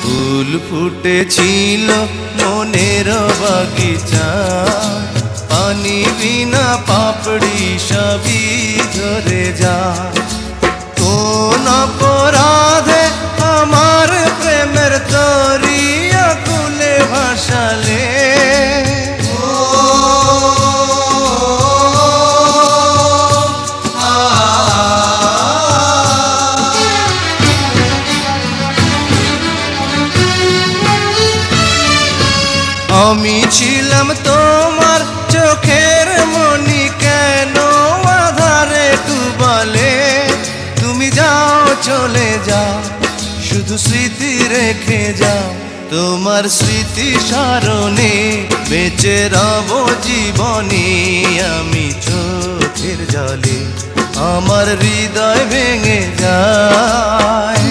ফুল ফুটেছিল মনের বাগিচা, পানি বিনা পাপড়ি সবই ঝরে যায়। কোন অপরাধে আমার প্রেমের তরি আকুলে ভাসালে, আমি ছিলাম তোমার চোখের মনি, কেন আধারে ডুবালে? তুমি যাও চলে যাও, শুধু স্মৃতি রেখে যাও। তোমার স্মৃতি স্মরণে বেঁচে রব জীবনে আমি চোখের জলে, আমার হৃদয় ভেঙে যায়।